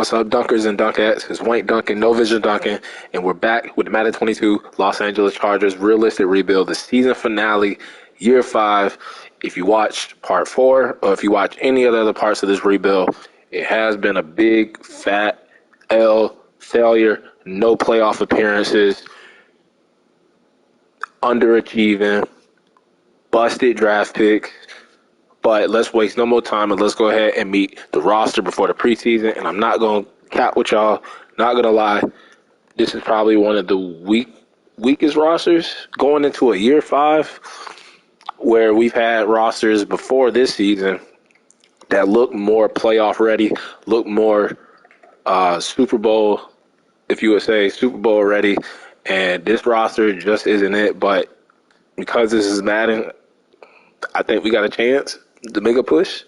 What's up, dunkers and dunkettes? It's Wayne Duncan, No Vision Duncan, and we're back with the Madden 22 Los Angeles Chargers Realistic Rebuild, the season finale, year 5. If you watched part 4, or if you watch any of the other parts of this rebuild, it has been a big, fat L, failure, no playoff appearances, underachieving, busted draft picks. But let's waste no more time and let's go ahead and meet the roster before the preseason. And I'm not going to cap with y'all. Not going to lie. This is probably one of the weakest rosters going into a year 5, where we've had rosters before this season that look more playoff ready, look more Super Bowl, if you would say, Super Bowl ready. And this roster just isn't it. But because this is Madden, I think we got a chance to make a push.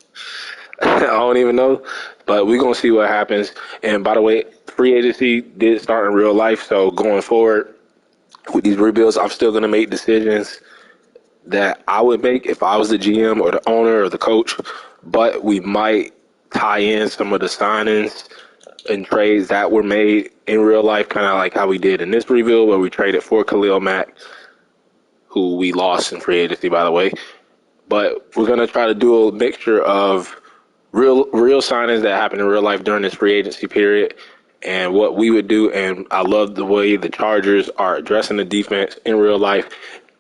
I don't even know, but we're going to see what happens. And by the way, free agency did start in real life, so going forward with these rebuilds, I'm still going to make decisions that I would make if I was the GM or the owner or the coach, but we might tie in some of the signings and trades that were made in real life, kind of like how we did in this rebuild where we traded for Khalil Mack, who we lost in free agency, by the way. But we're going to try to do a mixture of real signings that happen in real life during this free agency period and what we would do. And I love the way the Chargers are addressing the defense in real life.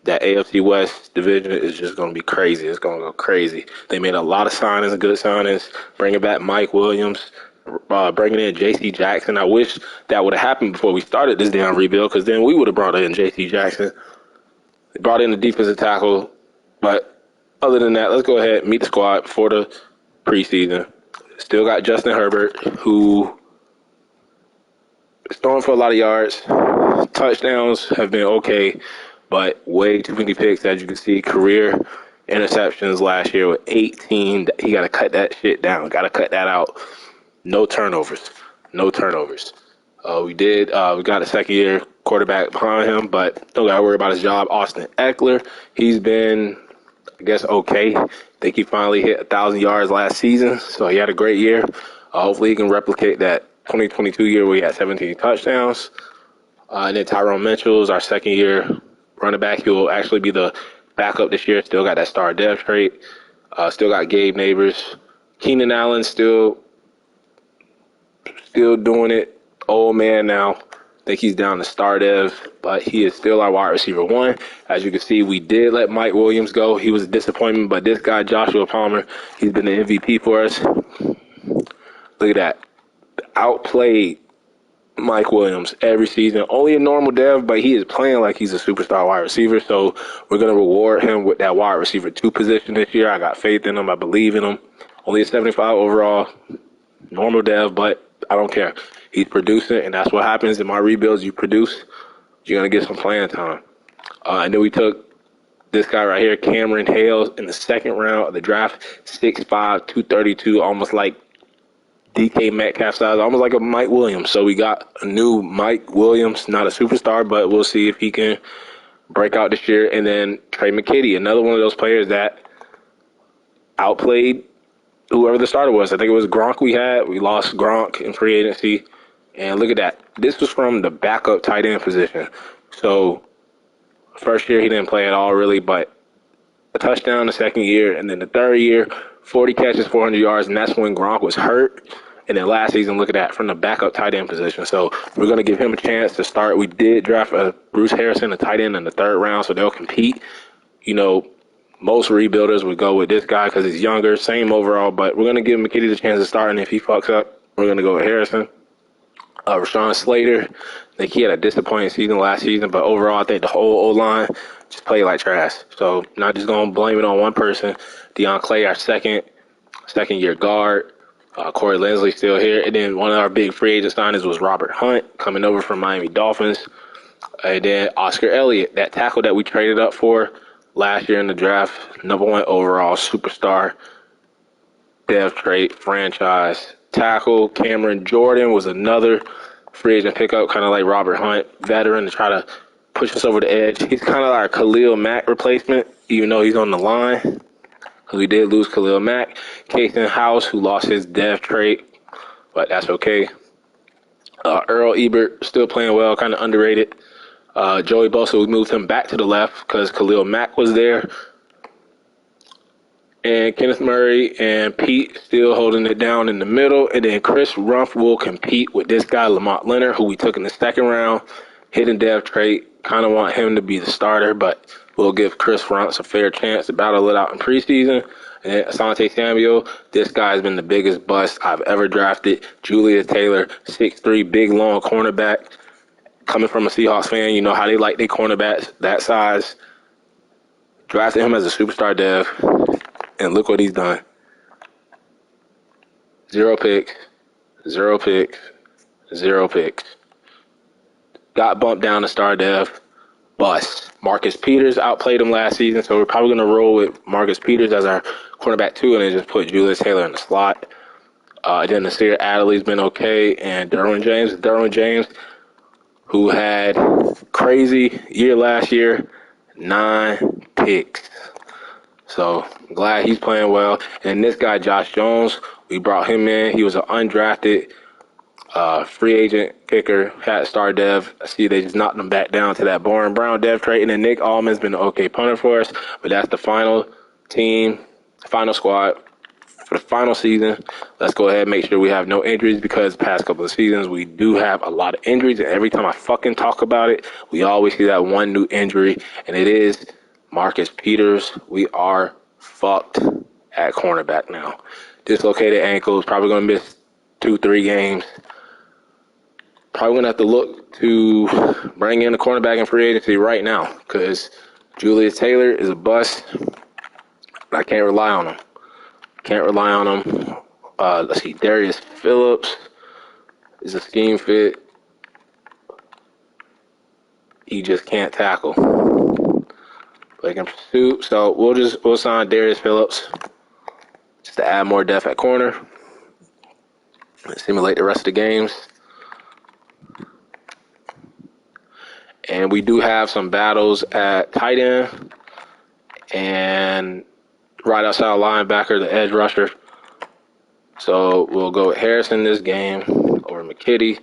That AFC West division is just going to be crazy. It's going to go crazy. They made a lot of signings, good signings, bringing back Mike Williams, bringing in J.C. Jackson. I wish that would have happened before we started this damn rebuild, because then we would have brought in J.C. Jackson. They brought in the defensive tackle, but other than that, let's go ahead and meet the squad before the preseason. Still got Justin Herbert, who is throwing for a lot of yards. Touchdowns have been okay, but way too many picks, as you can see. Career interceptions last year with 18. He got to cut that shit down. Got to cut that out. No turnovers. No turnovers. We got a second-year quarterback behind him, but don't got to worry about his job. Austin Eckler, he's been, I guess, okay. I think he finally hit 1,000 yards last season, so he had a great year. Hopefully he can replicate that 2022 year where he had 17 touchdowns. And then Tyrone Mitchell's our second-year running back. He'll actually be the backup this year. Still got that star depth trait. Still got Gabe Neighbors. Keenan Allen still doing it. Old man now. I think he's down to star dev, but he is still our wide receiver 1. As you can see, we did let Mike Williams go. He was a disappointment, but this guy, Joshua Palmer, he's been the MVP for us. Look at that. Outplayed Mike Williams every season. Only a normal dev, but he is playing like he's a superstar wide receiver, so we're going to reward him with that wide receiver 2 position this year. I got faith in him. I believe in him. Only a 75 overall. Normal dev, but I don't care. He's producing, and that's what happens in my rebuilds. You produce, you're going to get some playing time. And then we took this guy right here, Cameron Hales, in the second round of the draft, 6'5", 232, almost like DK Metcalf size, almost like a Mike Williams. So we got a new Mike Williams, not a superstar, but we'll see if he can break out this year. And then Trey Mckitty, another one of those players that outplayed whoever the starter was. I think it was Gronk we had. We lost Gronk in free agency. And look at that. This was from the backup tight end position. So first year he didn't play at all really, but a touchdown the second year. And then the third year, 40 catches, 400 yards. And that's when Gronk was hurt. And then last season, look at that, from the backup tight end position. So we're going to give him a chance to start. We did draft Bruce Harrison, a tight end, in the third round, so they'll compete. You know, most rebuilders would go with this guy because he's younger, same overall. But we're going to give Mckitty the chance to start. And if he fucks up, we're going to go with Harrison. Rashawn Slater, I think he had a disappointing season last season, but overall, I think the whole O-line just played like trash. So not just going to blame it on one person. Deion Clay, our second-year guard. Corey Linsley still here. And then one of our big free agent signings was Robert Hunt, coming over from Miami Dolphins. And then Oscar Elliott, that tackle that we traded up for last year in the draft, number 1 overall superstar, dev trait, franchise tackle. Cameron Jordan was another free agent pickup, kind of like Robert Hunt, veteran, to try to push us over the edge. He's kind of our Khalil Mack replacement, even though he's on the line, because we did lose Khalil Mack. Casey House, who lost his dev trait, but that's okay. Earl Ebert still playing well, kind of underrated. Joey Bosa, we moved him back to the left because Khalil Mack was there. And Kenneth Murray and Pete still holding it down in the middle. And then Chris Rumph will compete with this guy, Lamont Leonard, who we took in the second round. Hidden depth trait. Kind of want him to be the starter, but we'll give Chris Rumph a fair chance to battle it out in preseason. And Asante Samuel, this guy's been the biggest bust I've ever drafted. Julius Taylor, 6'3", big, long cornerback. Coming from a Seahawks fan, you know how they like their cornerbacks that size. Drafted him as a superstar dev. And look what he's done. 0 picks, 0 picks, 0 picks. Got bumped down to star dev. Bust. Marcus Peters outplayed him last season, so we're probably going to roll with Marcus Peters as our cornerback 2 and then just put Julius Taylor in the slot. Then Nasir Adderley's been okay. And Derwin James, who had crazy year last year, 9 picks. So I'm glad he's playing well. And this guy, Josh Jones, we brought him in. He was an undrafted free agent kicker, had star dev. I see they just knocked him back down to that boring Brown dev trait. And then Nick Allman's been an okay punter for us. But that's the final team, final squad for the final season. Let's go ahead and make sure we have no injuries because the past couple of seasons we do have a lot of injuries. And every time I fucking talk about it, we always see that one new injury. And it is Marcus Peters. We are fucked at cornerback now. Dislocated ankles, probably going to miss 2-3 games. Probably going to have to look to bring in a cornerback in free agency right now because Julius Taylor is a bust. I can't rely on him. Let's see. Darius Phillips is a scheme fit. He just can't tackle. Like in pursuit. So we'll sign Darius Phillips just to add more depth at corner. Simulate the rest of the games. And we do have some battles at tight end and right outside linebacker, the edge rusher. So we'll go with Harrison this game over Mckitty.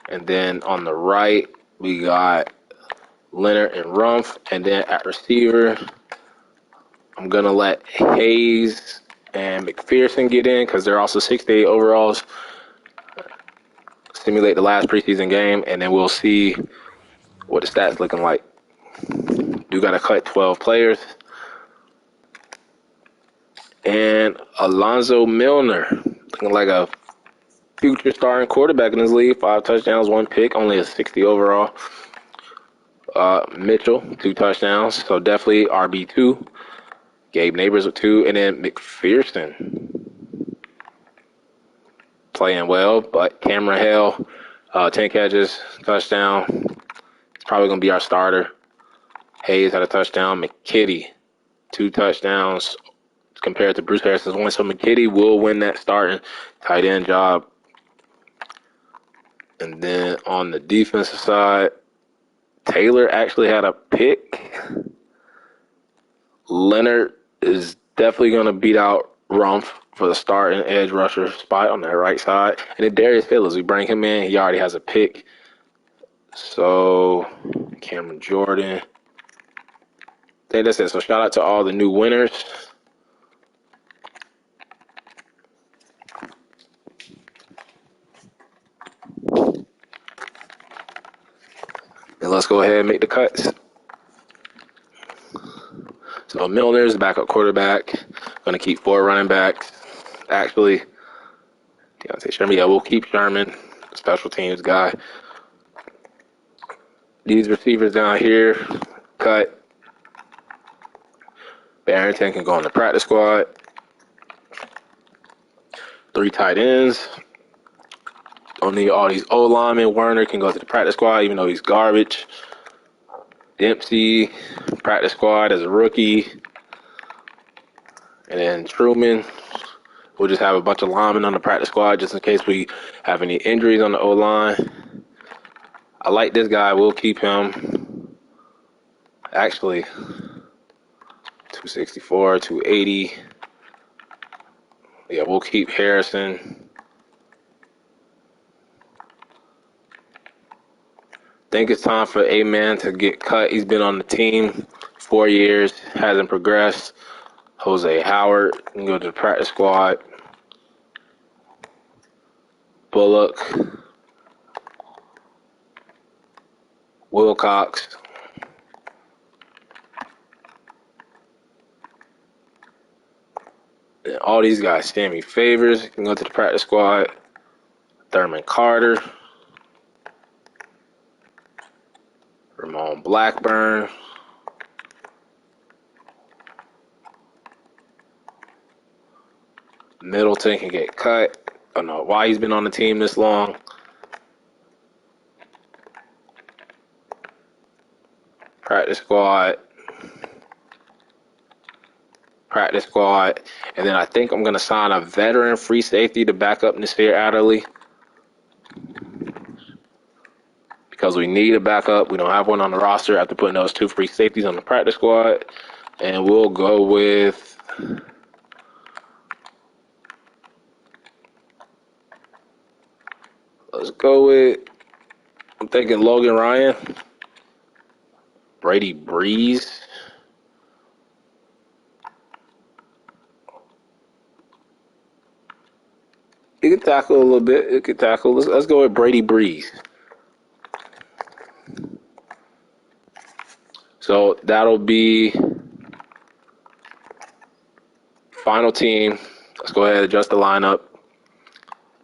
And then on the right, we got Leonard and Rumph. And then at receiver, I'm going to let Hayes and McPherson get in because they're also 6'8" overalls. Simulate the last preseason game, and then we'll see what the stats looking like. Do got to cut 12 players. And Alonzo Milner, looking like a future starting quarterback in this league. 5 touchdowns, 1 pick, only a 60 overall. Mitchell, 2 touchdowns, so definitely RB2. Gabe Neighbors with 2, and then McPherson playing well, but Cameron Hale, 10 catches, touchdown. It's probably going to be our starter. Hayes had a touchdown. Mckitty, 2 touchdowns compared to Bruce Harrison's 1. So Mckitty will win that starting tight end job. And then on the defensive side, Taylor actually had a pick. Leonard is definitely going to beat out Rumph for the starting edge rusher spot on that right side. And then Darius Phillips, we bring him in. He already has a pick. So Cameron Jordan. I think that's it. So shout out to all the new winners. And let's go ahead and make the cuts. So Milner's backup quarterback. Going to keep 4 running backs. Actually, Deontay Sherman. Yeah, we'll keep Sherman, special teams guy. These receivers down here, cut. Barrington can go on the practice squad. 3 tight ends. Don't need all these O linemen. Werner can go to the practice squad, even though he's garbage. Dempsey, practice squad as a rookie. And then Truman. We'll just have a bunch of linemen on the practice squad just in case we have any injuries on the O line. I like this guy. We'll keep him. Actually, 264, 280. Yeah, we'll keep Harrison. Think it's time for A-Man to get cut. He's been on the team 4 years, hasn't progressed. Jose Howard can go to the practice squad. Bullock. Wilcox. And all these guys, Sammy Favors can go to the practice squad. Thurman Carter. Ramon Blackburn. Middleton can get cut. I don't know why he's been on the team this long. Practice squad. Practice squad. And then I think I'm going to sign a veteran free safety to back up Nasir Adderley. Because we need a backup. We don't have one on the roster after putting those 2 free safeties on the practice squad. And we'll go with... Let's go with... I'm thinking Logan Ryan. Brady Breeze. He could tackle a little bit. It could tackle. Let's go with Brady Breeze. So that'll be final team. Let's go ahead and adjust the lineup.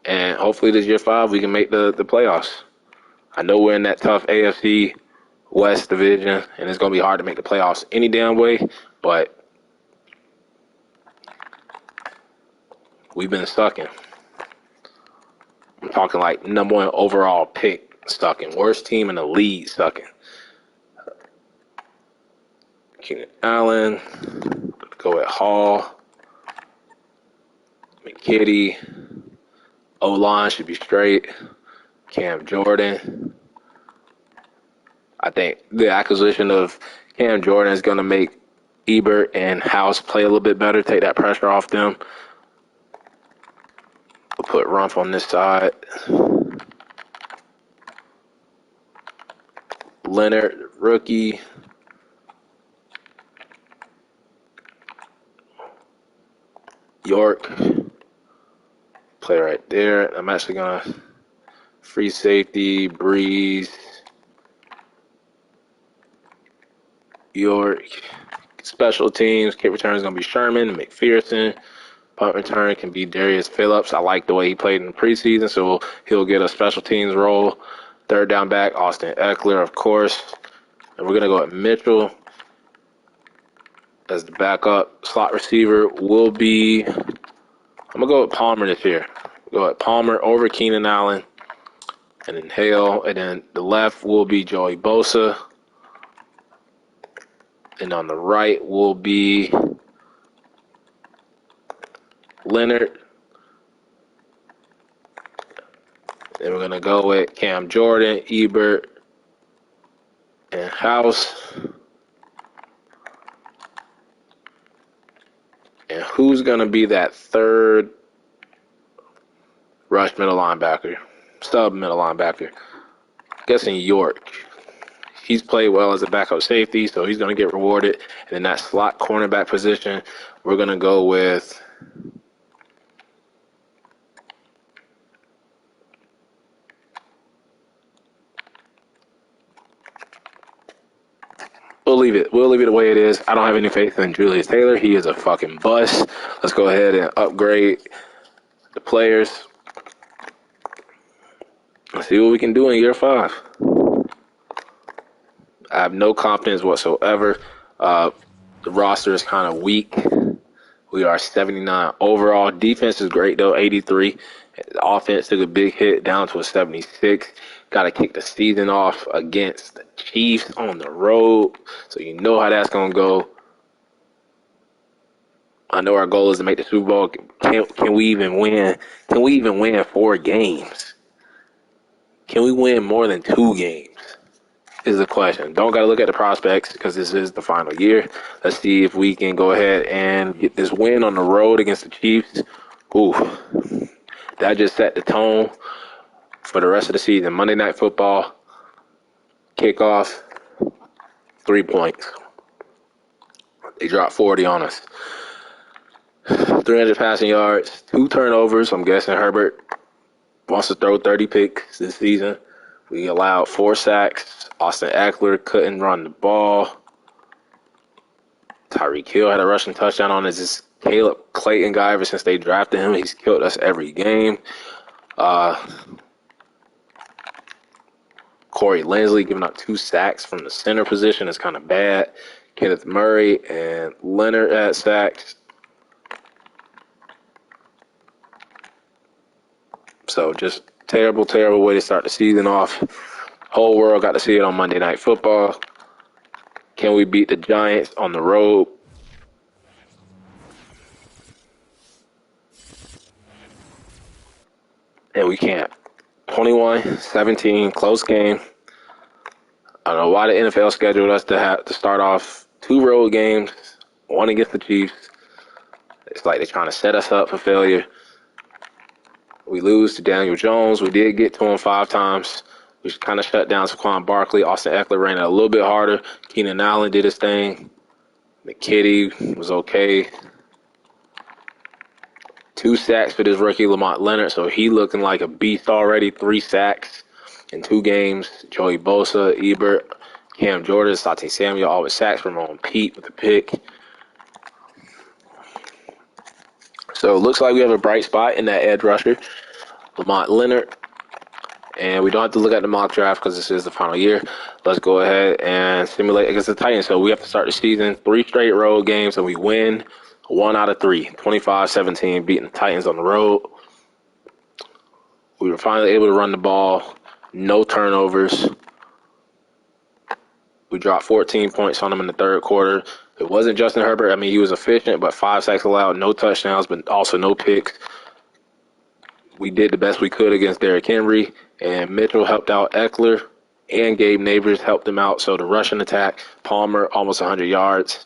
And hopefully this year 5 we can make the playoffs. I know we're in that tough AFC West division, and it's going to be hard to make the playoffs any damn way, but we've been sucking. I'm talking like number 1 overall pick sucking. Worst team in the league sucking. Keenan Allen. Go at Hall. Mckitty. O-line should be straight. Cam Jordan. I think the acquisition of Cam Jordan is going to make Ebert and House play a little bit better, take that pressure off them. We'll put Rumph on this side. Leonard, rookie. York, play right there. I'm actually going to free safety, Breeze, York. Special teams, kick return is going to be Sherman, McPherson. Punt return can be Darius Phillips. I like the way he played in the preseason, so he'll get a special teams role. Third down back, Austin Eckler, of course. And we're going to go with Mitchell as the backup. Slot receiver will be, I'm going to go with Palmer this year. Go with Palmer over Keenan Allen. And then Hale. And then the left will be Joey Bosa. And on the right will be Leonard. Then we're going to go with Cam Jordan, Ebert, and House. And who's going to be that third rush middle linebacker, sub middle linebacker? I'm guessing York. He's played well as a backup safety, so he's going to get rewarded. And in that slot cornerback position, we're going to go with We'll leave it the way it is. I don't have any faith in Julius Taylor. He is a fucking bust. Let's go ahead and upgrade the players. Let's see what we can do in year 5. I have no confidence whatsoever. The roster is kind of weak. We are 79 overall. Defense is great, though, 83. The offense took a big hit down to a 76. Got to kick the season off against the Chiefs on the road. So you know how that's going to go. I know our goal is to make the Super Bowl. Can we even win? Can we even win 4 games? Can we win more than 2 games? Is the question. Don't got to look at the prospects because this is the final year. Let's see if we can go ahead and get this win on the road against the Chiefs. Ooh, that just set the tone for the rest of the season. Monday Night Football. Kickoff, 3 points. They dropped 40 on us. 300 passing yards, 2 turnovers. I'm guessing Herbert wants to throw 30 picks this season. We allowed 4 sacks. Austin Eckler couldn't run the ball. Tyreek Hill had a rushing touchdown on this Caleb Clayton guy ever since they drafted him. He's killed us every game. Corey Linsley giving up 2 sacks from the center position is kind of bad. Kenneth Murray and Leonard had sacks. So just terrible, terrible way to start the season off. Whole world got to see it on Monday Night Football. Can we beat the Giants on the road? And we can't. 21-17, close game. I don't know why the NFL scheduled us to have to start off 2 road games, 1 against the Chiefs. It's like they're trying to set us up for failure. We lose to Daniel Jones. We did get to him 5 times. We kind of shut down Saquon Barkley. Austin Eckler ran it a little bit harder. Keenan Allen did his thing. Mckitty was okay. 2 sacks for this rookie, Lamont Leonard, so he looking like a beast already. 3 sacks in 2 games. Joey Bosa, Ebert, Cam Jordan, Sante Samuel, all with sacks. Ramon Pete with the pick. So it looks like we have a bright spot in that edge rusher, Lamont Leonard. And we don't have to look at the mock draft because this is the final year. Let's go ahead and simulate against the Titans. So we have to start the season 3 straight road games, and we win 1 out of 3. 25-17, beating the Titans on the road. We were finally able to run the ball. No turnovers. We dropped 14 points on them in the third quarter. It wasn't Justin Herbert. I mean, he was efficient, but 5 sacks allowed, no touchdowns, but also no picks. We did the best we could against Derrick Henry, and Mitchell helped out Eckler, and Gabe Neighbors helped him out. So the rushing attack, Palmer, almost 100 yards.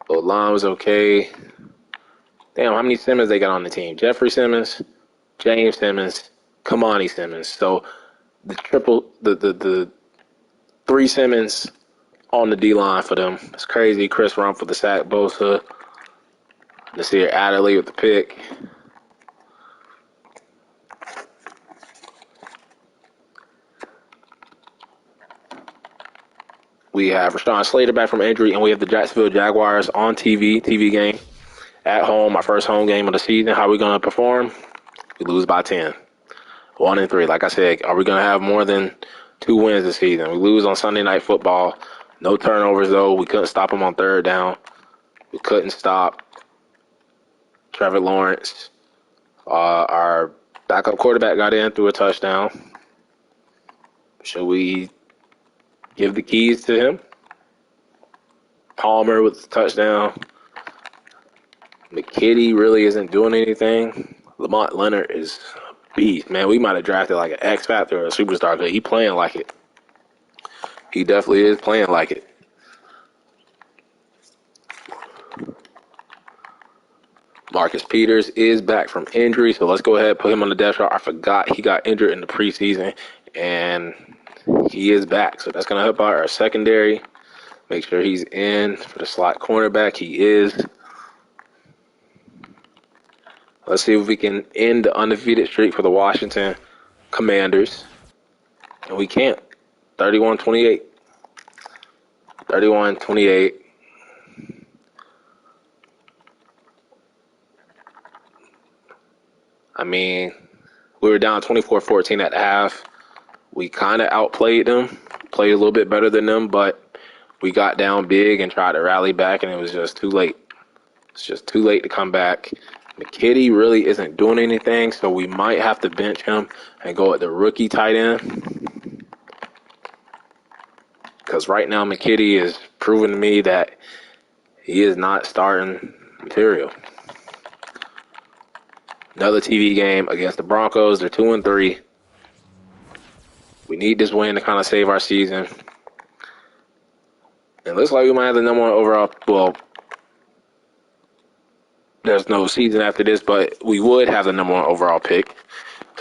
O-line was okay. Damn, how many Simmons they got on the team? Jeffrey Simmons, James Simmons, Kamani Simmons. So the 3 Simmons on the D-line for them. It's crazy. Chris Rump for the sack, Bosa. Nasir Adderley with the pick. We have Rashawn Slater back from injury, and we have the Jacksonville Jaguars on TV game. At home, our first home game of the season. How are we going to perform? We lose by 10. 1-3. Like I said, are we going to have more than 2 wins this season? We lose on Sunday Night Football. No turnovers, though. We couldn't stop them on 3rd down. We couldn't stop Trevor Lawrence. Our backup quarterback got in through a touchdown. Should we give the keys to him? Palmer with the touchdown. Mckitty really isn't doing anything. Lamont Leonard is a beast, man. We might have drafted like an X Factor or a superstar because he playing like it. He definitely is playing like it. Marcus Peters is back from injury, so let's go ahead and put him on the depth chart. I forgot he got injured in the preseason, and he is back. So that's going to help out our secondary. Make sure he's in for the slot cornerback. He is. Let's see if we can end the undefeated streak for the Washington Commanders. And we can't. 31-28. 31-28. I mean, we were down 24-14 at the half. We kind of outplayed them, played a little bit better than them, but we got down big and tried to rally back, and it was just too late. It's just too late to come back. Mckitty really isn't doing anything, so we might have to bench him and go at the rookie tight end. Because right now Mckitty is proving to me that he is not starting material. Another TV game against the Broncos. They're 2-3. We need this win to kind of save our season. It looks like we might have the number 1 overall. Well, there's no season after this, but we would have the number 1 overall pick.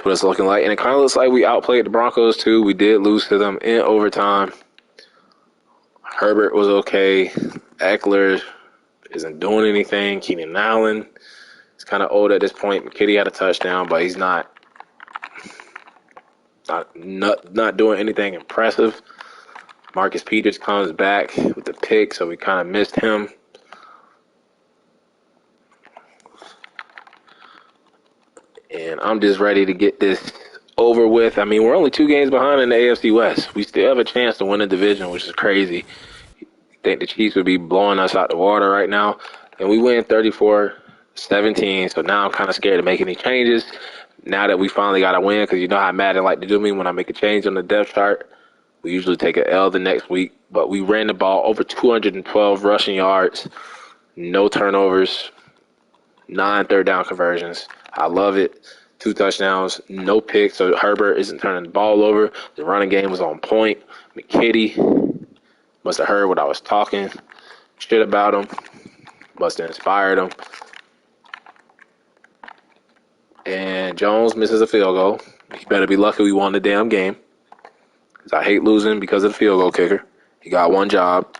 So what it's looking like. And it kind of looks like we outplayed the Broncos, too. We did lose to them in overtime. Herbert was okay. Eckler isn't doing anything. Keenan Allen is kind of old at this point. McKitty had a touchdown, but he's not doing anything impressive. Marcus Peters comes back with the pick, so we kind of missed him. And I'm just ready to get this over with. I mean, we're only 2 games behind in the AFC West. We still have a chance to win the division, which is crazy. I think the Chiefs would be blowing us out the water right now. And we win 34-17, so now I'm kind of scared to make any changes now that we finally got a win, because you know how Madden like to do me when I make a change on the depth chart. We usually take an L the next week, but we ran the ball over 212 rushing yards, no turnovers, 9 third-down conversions. I love it. 2 touchdowns, no picks, so Herbert isn't turning the ball over. The running game was on point. McKitty must have heard what I was talking shit about him. Must have inspired him. And Jones misses a field goal. He better be lucky we won the damn game, because I hate losing because of the field goal kicker. He got 1 job.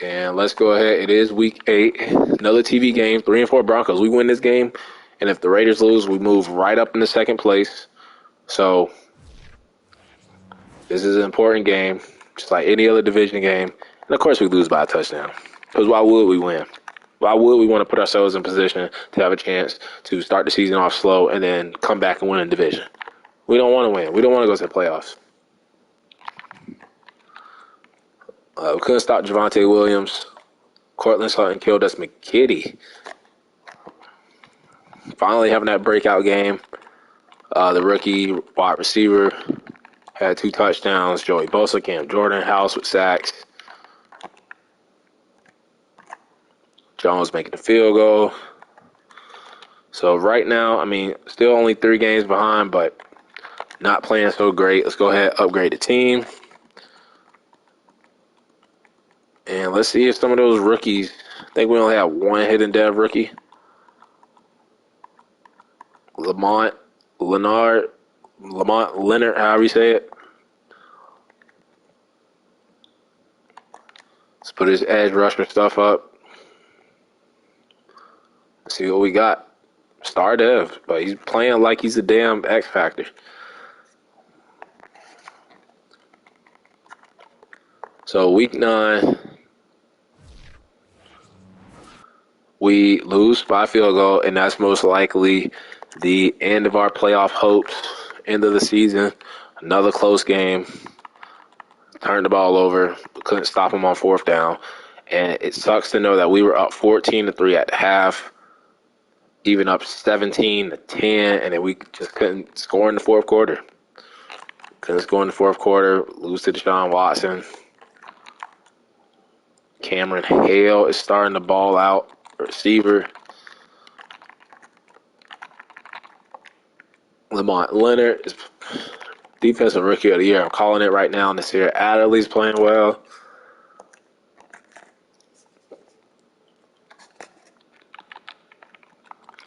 And let's go ahead. It is week 8. Another TV game. 3-4 Broncos. We win this game. And if the Raiders lose, we move right up into second place. So this is an important game, just like any other division game. And of course we lose by a touchdown. Because why would we win? Why would we want to put ourselves in position to have a chance to start the season off slow and then come back and win a division? We don't want to win. We don't want to go to the playoffs. We couldn't stop Javonte Williams. Cortland Sutton killed us. McKitty finally having that breakout game. The rookie wide receiver had 2 touchdowns. Joey Bosa, Cam Jordan, Hales with sacks. Jones making the field goal. So right now, I mean, still only 3 games behind, but not playing so great. Let's go ahead and upgrade the team. And let's see if some of those rookies, I think we only have 1 hidden dev rookie. Lamont Leonard, however you say it. Let's put his edge rusher stuff up. Let's see what we got. Star dev, but he's playing like he's a damn X Factor. So week 9, we lose by field goal, and that's most likely the end of our playoff hopes, end of the season. Another close game. Turned the ball over. Couldn't stop them on 4th down. And it sucks to know that we were up 14-3 at the half, even up 17-10, and then we just couldn't score in the 4th quarter. Couldn't score in the 4th quarter. Lose to Deshaun Watson. Cameron Hale is starting to ball out. Receiver. Lamont Leonard is defensive rookie of the year. I'm calling it right now. Nasir Adderley's playing well.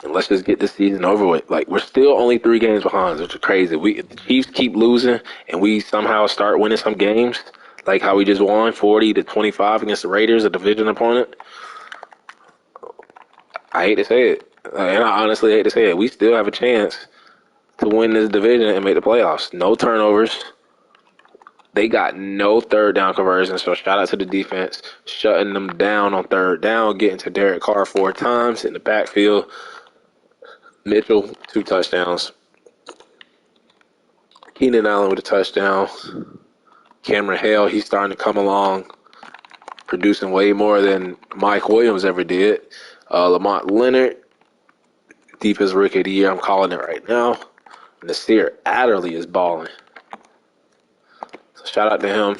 And let's just get this season over with. Like, we're still only 3 games behind, which is crazy. The Chiefs keep losing, and we somehow start winning some games, like how we just won 40-25 against the Raiders, a division opponent. I hate to say it, and I honestly hate to say it. We still have a chance to win this division and make the playoffs. No turnovers. They got no 3rd down conversions, so shout out to the defense, shutting them down on 3rd down, getting to Derek Carr 4 times in the backfield. Mitchell, 2 touchdowns. Keenan Allen with a touchdown. Cameron Hale, he's starting to come along, producing way more than Mike Williams ever did. Lamont Leonard, defensive rookie of the year. I'm calling it right now. Nasir Adderley is balling. So shout out to him.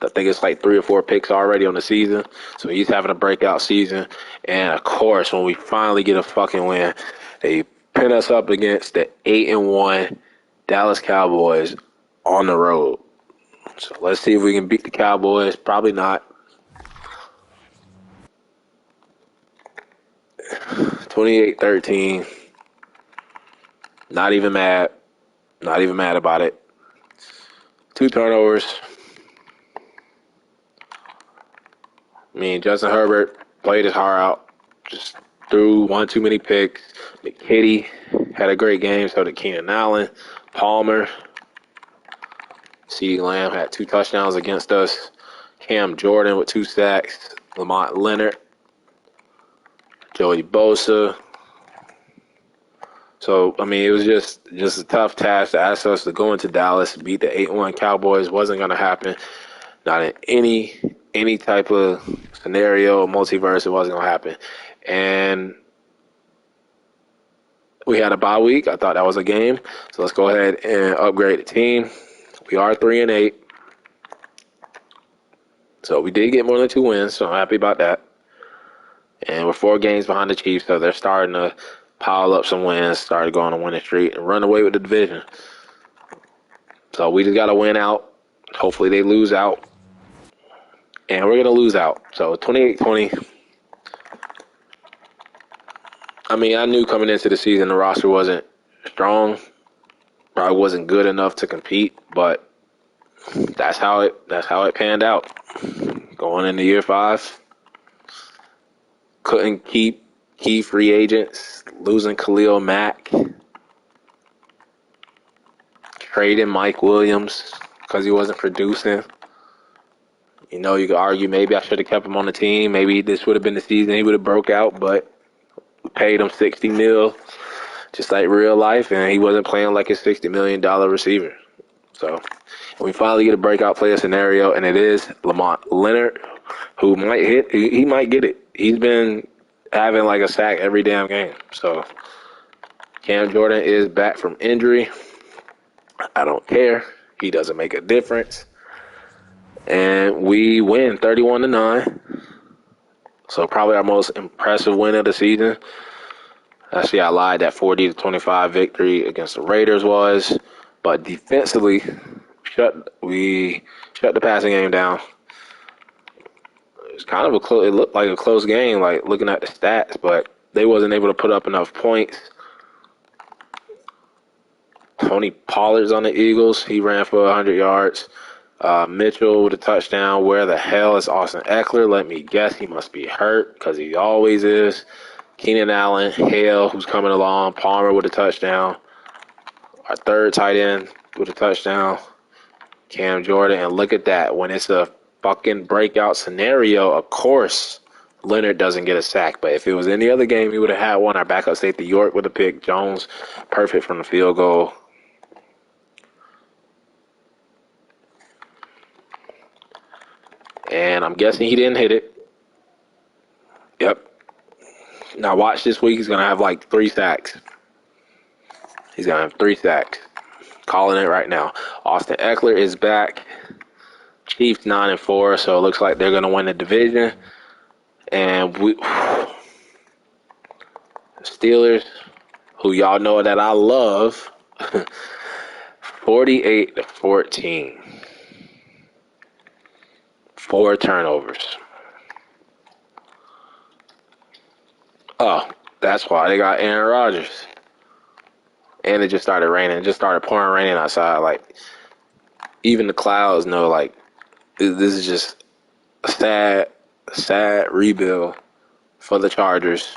I think it's like 3 or 4 picks already on the season. So he's having a breakout season. And, of course, when we finally get a fucking win, they pin us up against the 8-1 Dallas Cowboys on the road. So let's see if we can beat the Cowboys. Probably not. 28-13. Not even mad. Not even mad about it. 2 turnovers. I mean, Justin Herbert played his heart out. Just threw one too many picks. Mckitty had a great game. So did Keenan Allen. Palmer. CeeDee Lamb had 2 touchdowns against us. Cam Jordan with 2 sacks. Lamont Leonard. Joey Bosa. So, I mean, it was just a tough task to ask us to go into Dallas, beat the 8-1 Cowboys. Wasn't going to happen. Not in any type of scenario, multiverse, it wasn't going to happen. And we had a bye week. I thought that was a game. So let's go ahead and upgrade the team. We are 3-8. So we did get more than 2 wins, so I'm happy about that. And we're 4 games behind the Chiefs, so they're starting to pile up some wins, started going on a winning streak, and run away with the division. So we just got to win out. Hopefully they lose out. And we're going to lose out. So 28-20. I mean, I knew coming into the season the roster wasn't strong. Probably wasn't good enough to compete, but that's how it panned out. Going into year 5. Couldn't keep key free agents, losing Khalil Mack, trading Mike Williams because he wasn't producing. You know, you could argue maybe I should have kept him on the team. Maybe this would have been the season he would have broke out, but we paid him $60 million, just like real life, and he wasn't playing like a $60 million receiver. So we finally get a breakout player scenario, and it is Lamont Leonard, who might hit. He might get it. He's been having like a sack every damn game. So Cam Jordan is back from injury. I don't care. He doesn't make a difference. And we win 31-9. So probably our most impressive win of the season. Actually, I lied. That 40-25 victory against the Raiders was. But defensively, we shut the passing game down. It was kind of it looked like a close game, like looking at the stats, but they wasn't able to put up enough points. Tony Pollard's on the Eagles. He ran for 100 yards. Mitchell with a touchdown. Where the hell is Austin Eckler? Let me guess. He must be hurt because he always is. Keenan Allen, Hales, who's coming along. Palmer with a touchdown. Our third tight end with a touchdown. Cam Jordan. And look at that. When it's a fucking breakout scenario, of course, Leonard doesn't get a sack. But if it was any other game, he would have had one. Our backup safety, York with a pick. Jones, perfect from the field goal. And I'm guessing he didn't hit it. Yep. Now watch this week. He's going to have like 3 sacks. He's going to have 3 sacks. Calling it right now. Austin Eckler is back. Chiefs 9-4, so it looks like they're going to win the division. And Steelers, who y'all know that I love, 48-14. 4 turnovers. Oh, that's why they got Aaron Rodgers. And it just started raining. It just started pouring raining outside. Like, even the clouds know, like, this is just a sad rebuild for the Chargers.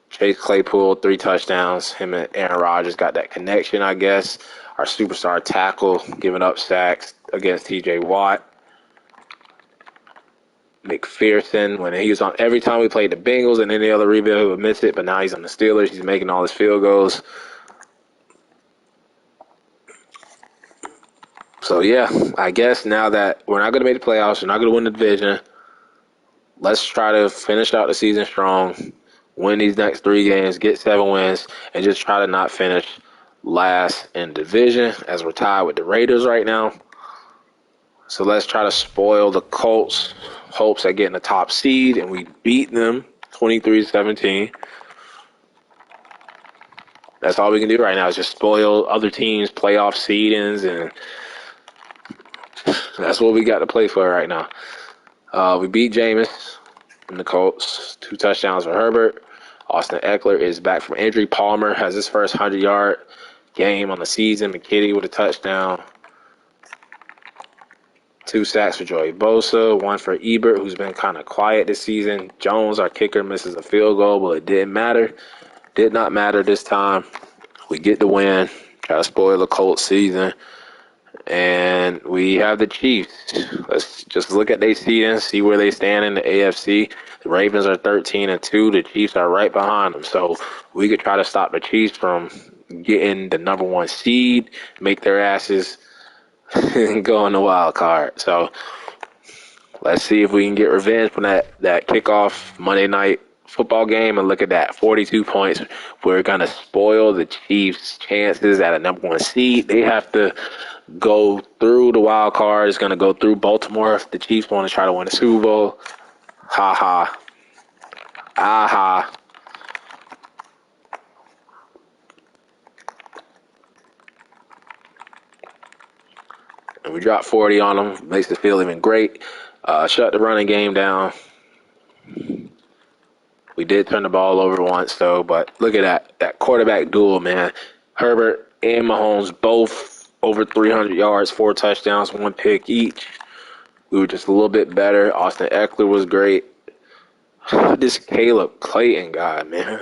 Chase Claypool, 3 touchdowns. Him and Aaron Rodgers got that connection, I guess. Our superstar tackle giving up sacks against T.J. Watt. McPherson, when he was on, every time we played the Bengals and any other rebuild, he would miss it, but now he's on the Steelers. He's making all his field goals. So, yeah, I guess now that we're not going to make the playoffs, we're not going to win the division, let's try to finish out the season strong, win these next 3 games, get 7 wins, and just try to not finish last in division as we're tied with the Raiders right now. So let's try to spoil the Colts' hopes at getting the top seed, and we beat them 23-17. That's all we can do right now is just spoil other teams' playoff seedings, and that's what we got to play for right now. We beat Jameis and the Colts. 2 touchdowns for Herbert. Austin Eckler is back from injury. Palmer has his first 100-yard game on the season. McKitty with a touchdown. 2 sacks for Joey Bosa, 1 for Ebert, who's been kind of quiet this season. Jones, our kicker, misses a field goal, but it didn't matter. Did not matter this time. We get the win. Try to spoil the Colts season. And we have the Chiefs. Let's just look at their seeding, see where they stand in the AFC. The Ravens are 13-2. The Chiefs are right behind them. So we could try to stop the Chiefs from getting the number 1 seed, make their asses go on the wild card. So let's see if we can get revenge from that kickoff Monday night football game. And look at that, 42 points. We're going to spoil the Chiefs' chances at a number 1 seed. They have to go through the wild card. It's going to go through Baltimore if the Chiefs want to try to win the Super Bowl. Ha ha. Aha. And we dropped 40 on them. Makes us feel even great. Shut the running game down. We did turn the ball over once, though. But look at that quarterback duel, man. Herbert and Mahomes both over 300 yards, 4 touchdowns, 1 pick each. We were just a little bit better. Austin Eckler was great. This Caleb Clayton guy, man.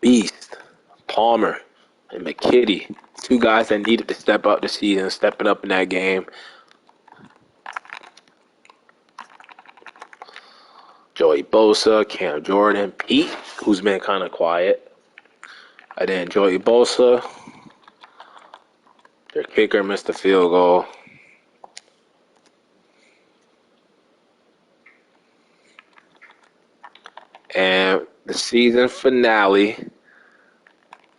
Beast. Palmer and McKitty. 2 guys that needed to step up this season, stepping up in that game. Joey Bosa, Cam Jordan, Pete, who's been kind of quiet. And then Joey Bosa. Their kicker missed the field goal. And the season finale,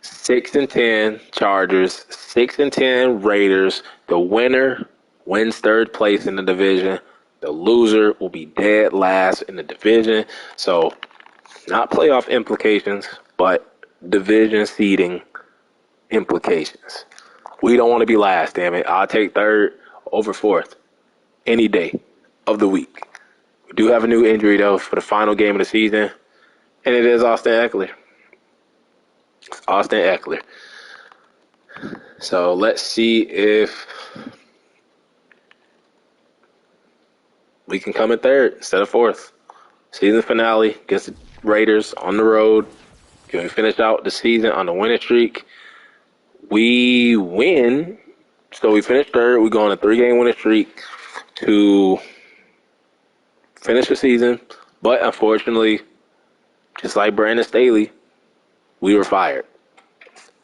6-10 Chargers, 6-10 Raiders. The winner wins 3rd place in the division. The loser will be dead last in the division. So, not playoff implications, but division seeding implications. We don't want to be last, damn it. I'll take 3rd over 4th any day of the week. We do have a new injury, though, for the final game of the season, and it is Austin Eckler. Austin Eckler. So let's see if we can come in 3rd instead of 4th. Season finale against the Raiders on the road. Can we finish out the season on a winning streak? We win. So we finished 3rd. We go on a 3-game winning streak to finish the season. But unfortunately, just like Brandon Staley, we were fired.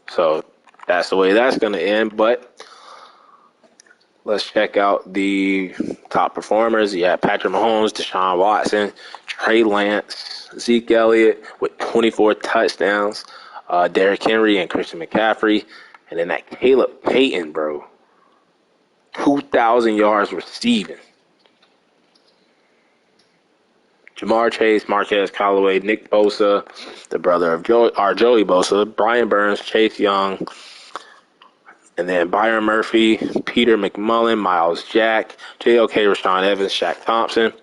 So that's the way that's going to end. But let's check out the top performers. You have Patrick Mahomes, Deshaun Watson, Trey Lance, Zeke Elliott with 24 touchdowns, Derrick Henry and Christian McCaffrey. And then that Caleb Payton, bro, 2,000 yards receiving. Jamar Chase, Marquez Callaway, Nick Bosa, the brother of Joey Bosa, Brian Burns, Chase Young, and then Byron Murphy, Peter McMullen, Miles Jack, JOK, Rashawn Evans, Shaq Thompson.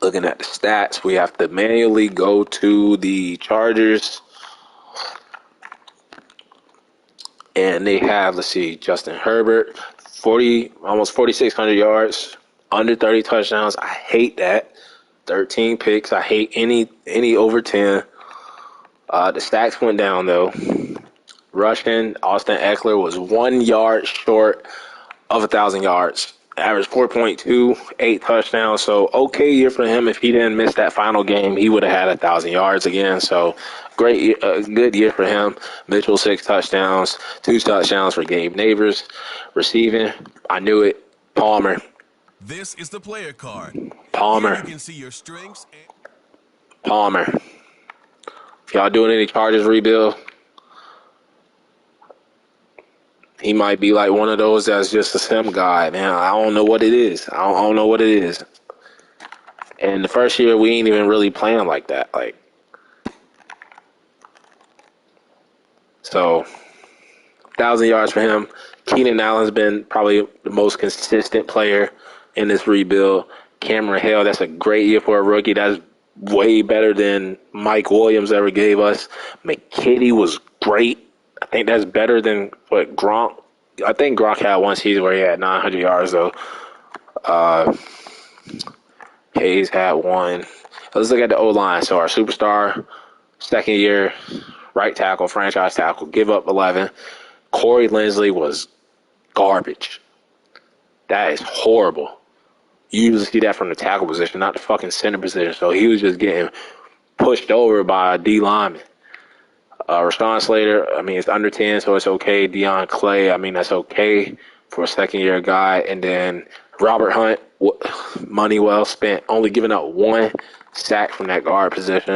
Looking at the stats, we have to manually go to the Chargers. And they have, let's see, Justin Herbert, almost 4,600 yards, under 30 touchdowns. I hate that. 13 picks. I hate any over 10. The stacks went down, though. Rushing, Austin Eckler was 1 yard short of 1,000 yards. Average 4.2, 8 touchdowns. So, okay year for him. If he didn't miss that final game, he would have had 1,000 yards again. So, great, good year for him. Mitchell, 6 touchdowns, 2 touchdowns for Gabe Neighbors. Receiving, I knew it. Palmer. This is the player card. Palmer. Here you can see your strengths. Palmer. If y'all doing any Chargers rebuild, he might be like one of those that's just a sim guy, man. I don't know what it is. I don't know what it is. And the first year, we ain't even really playing like that. So, 1,000 yards for him. Keenan Allen's been probably the most consistent player in this rebuild. Cameron Hale, that's a great year for a rookie. That's way better than Mike Williams ever gave us. McKitty was great. I think that's better than what Gronk. I think Gronk had one season where he had 900 yards, though. Hayes had one. Let's look at the O-line. So our superstar, second year, right tackle, franchise tackle, give up 11. Corey Linsley was garbage. That is horrible. You usually see that from the tackle position, not the fucking center position. So he was just getting pushed over by a D lineman. Rashawn Slater, I mean, it's under 10, so it's okay. Deion Clay, I mean, that's okay for a second-year guy. And then Robert Hunt, money well spent, only giving up one sack from that guard position.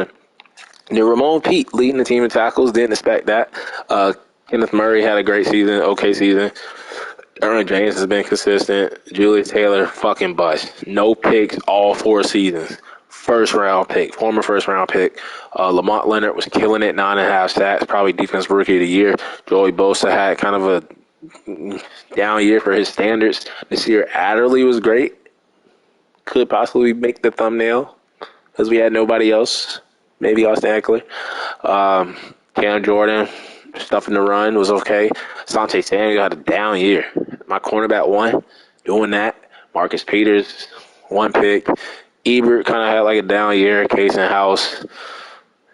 And then Ramon Pete leading the team in tackles, didn't expect that. Kenneth Murray had a great season, okay season. Aaron James has been consistent. Julius Taylor, fucking bust. No picks all 4 seasons. First-round pick, former first-round pick. Lamont Leonard was killing it, 9.5 sacks, probably defensive rookie of the year. Joey Bosa had kind of a down year for his standards. This year, Adderley was great. Could possibly make the thumbnail because we had nobody else. Maybe Austin Eckler. Cam Jordan, stuff in the run was okay. Sante Samuel had a down year. My cornerback won, doing that. Marcus Peters, 1 pick. Ebert kind of had like a down year. Case in House,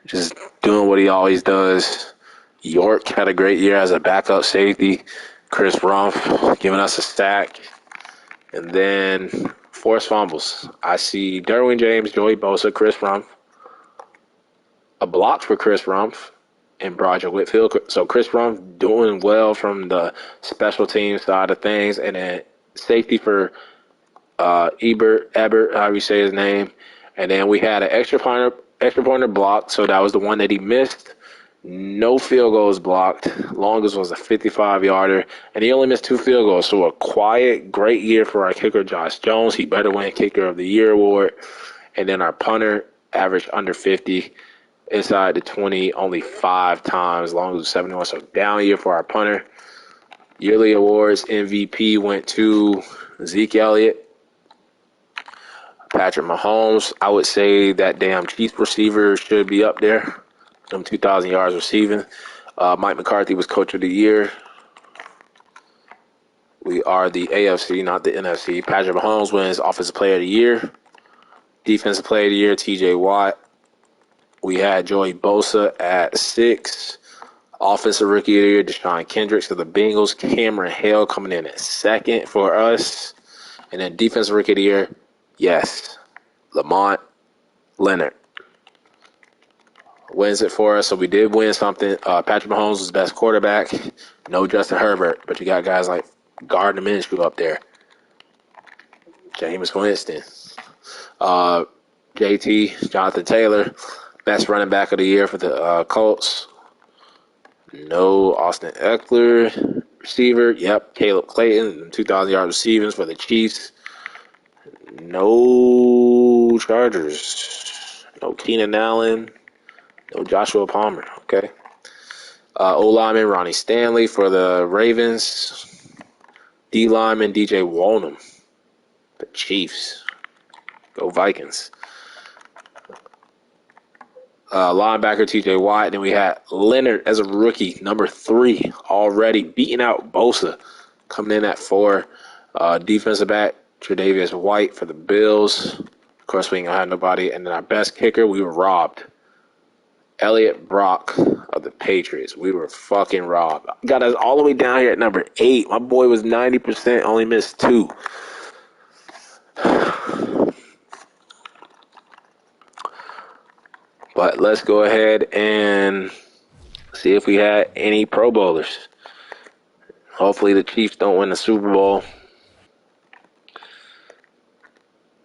just doing what he always does. York had a great year as a backup safety. Chris Rumph giving us a sack. And then forced fumbles. I see Derwin James, Joey Bosa, Chris Rumph. A block for Chris Rumph and Broderick Whitfield. So Chris Rumph doing well from the special team side of things. And then safety for Ebert, however you say his name. And then we had an extra pointer blocked, so that was the one that he missed. No field goals blocked. Longest was a 55-yarder, and he only missed 2 field goals. So a quiet, great year for our kicker, Josh Jones. He better win Kicker of the Year award. And then our punter averaged under 50, inside the 20 only 5 times. Longest was 71, so down year for our punter. Yearly awards, MVP went to Zeke Elliott. Patrick Mahomes, I would say that damn Chiefs receiver should be up there. Them 2,000 yards receiving. Mike McCarthy was Coach of the Year. We are the AFC, not the NFC. Patrick Mahomes wins Offensive Player of the Year. Defensive Player of the Year, TJ Watt. We had Joey Bosa at 6. Offensive Rookie of the Year, Deshaun Kendricks of the Bengals. Cameron Hale coming in at 2nd for us. And then Defensive Rookie of the Year, yes, Lamont Leonard wins it for us. So we did win something. Patrick Mahomes was the best quarterback. No Justin Herbert, but you got guys like Gardner Minshew up there. Jameis Winston. JT, Jonathan Taylor, best running back of the year for the Colts. No Austin Eckler, receiver. Yep, Caleb Clayton, 2,000 yard receivings for the Chiefs. No Chargers. No Keenan Allen. No Joshua Palmer. Okay. O-lineman Ronnie Stanley for the Ravens. D-lineman DJ Walnum. The Chiefs. Go Vikings. Linebacker TJ Watt. Then we had Leonard as a rookie, number 3, already beating out Bosa, coming in at 4. Defensive back Tre'Davious White for the Bills. Of course, we ain't gonna have nobody. And then our best kicker, we were robbed. Elliot Brock of the Patriots. We were fucking robbed. Got us all the way down here at number 8. My boy was 90%, only missed 2. But let's go ahead and see if we had any Pro Bowlers. Hopefully the Chiefs don't win the Super Bowl.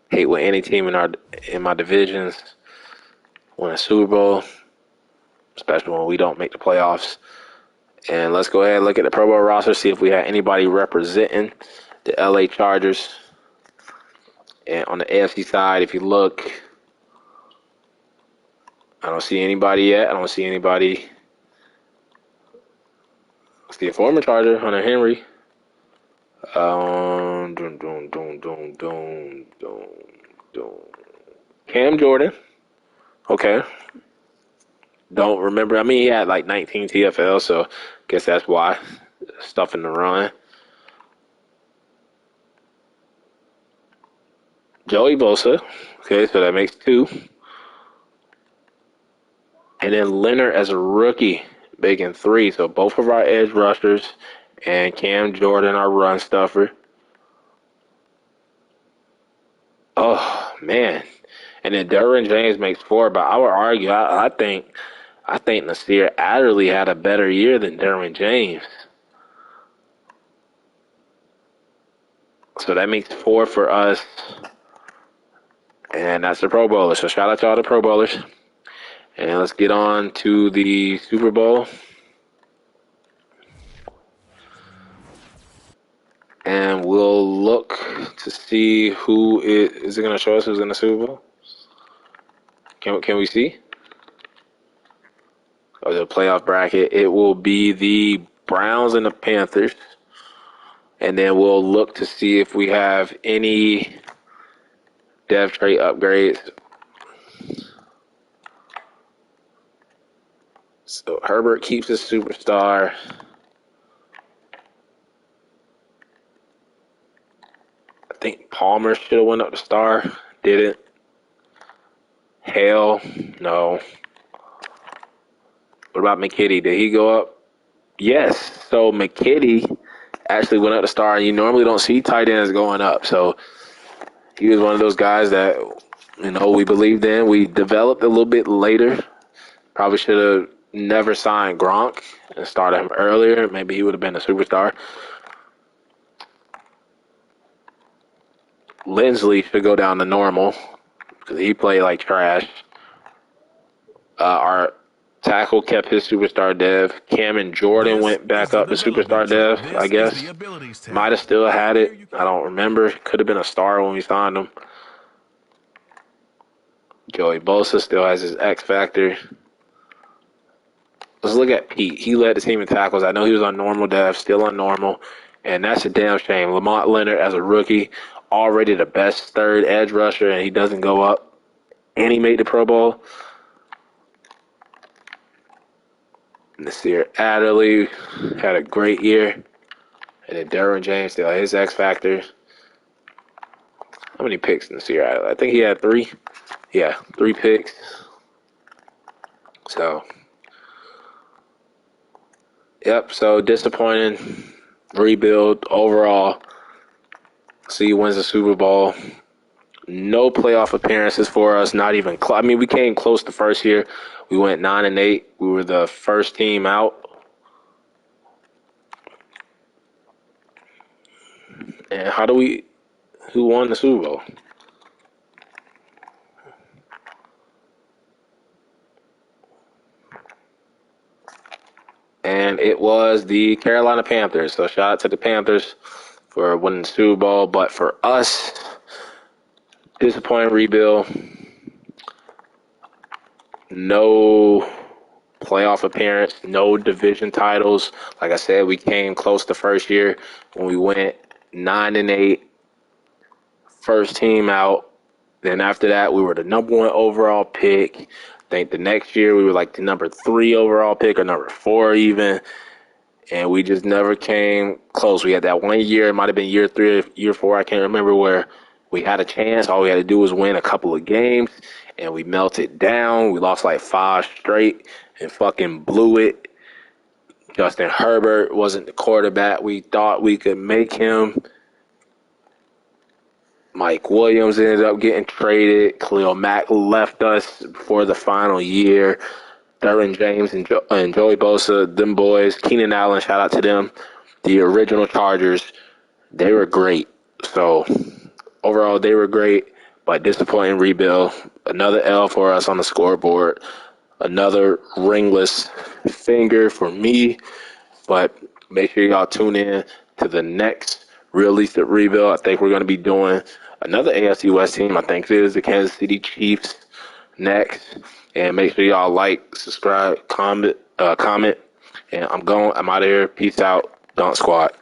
Hate when any team in my divisions win a Super Bowl, especially when we don't make the playoffs. And let's go ahead and look at the Pro Bowl roster, see if we had anybody representing the LA Chargers. And on the AFC side, if you look, I don't see anybody yet. I don't see anybody. I see a former Charger, Hunter Henry. Cam Jordan. Okay. Don't remember. I mean, he had like 19 TFL, so I guess that's why. Stuff in the run. Joey Bosa. Okay, so that makes 2. And then Leonard as a rookie, making 3. So both of our edge rushers and Cam Jordan, our run stuffer. Oh man. And then Derwin James makes 4, but I would argue I think Nasir Adderley had a better year than Derwin James. So that makes 4 for us. And that's the Pro Bowlers. So shout out to all the Pro Bowlers. And let's get on to the Super Bowl. And we'll look to see who is it going to show us who's in the Super Bowl? Can we see? Or the playoff bracket. It will be the Browns and the Panthers. And then we'll look to see if we have any dev trait upgrades. So Herbert keeps his superstar. I think Palmer should have went up the star. Didn't. Hale, no. What about Mckitty? Did he go up? Yes. So Mckitty actually went up the star, and you normally don't see tight ends going up. So he was one of those guys that, we believed in. We developed a little bit later. Probably should have never signed Gronk and started him earlier. Maybe he would have been a superstar. Lindsley should go down to normal because he played like trash. Our tackle kept his superstar dev. Cameron Jordan went back up to superstar dev, I guess. Might have still had it. I don't remember. Could have been a star when we signed him. Joey Bosa still has his X factor. Let's look at Pete. He led the team in tackles. I know he was on normal dev, still on normal. And that's a damn shame. Lamont Leonard as a rookie, already the best third edge rusher, and he doesn't go up. And he made the Pro Bowl. Nasir Adderley had a great year. And then Derwin James still had his X factor. How many picks Nasir Adderley? I think he had 3. Yeah, 3 picks. So, yep, so disappointing rebuild overall. So he wins the Super Bowl. No playoff appearances for us, not even close. I mean, we came close the first year. We went 9-8. We were the first team out. And who won the Super Bowl? And it was the Carolina Panthers. So shout out to the Panthers for winning the Super Bowl. But for us, disappointing rebuild. No playoff appearance, no division titles. Like I said, we came close the first year when we went 9-8, first team out. Then after that, we were the number 1 overall pick. I think the next year we were like the number 3 overall pick or number 4 even. And we just never came close. We had that 1 year, it might have been year 3 or year 4, I can't remember, where we had a chance. All we had to do was win a couple of games, and we melted down. We lost like 5 straight and fucking blew it. Justin Herbert wasn't the quarterback we thought we could make him. Mike Williams ended up getting traded. Khalil Mack left us before the final year. Derwin James and Joey Bosa, them boys. Keenan Allen, shout out to them. The original Chargers, they were great. So overall, they were great, but disappointing rebuild. Another L for us on the scoreboard. Another ringless finger for me. But make sure y'all tune in to the next realistic rebuild. I think we're going to be doing another AFC West team. I think it is the Kansas City Chiefs next. And make sure y'all like, subscribe, comment. And I'm out of here. Peace out. Don't squat.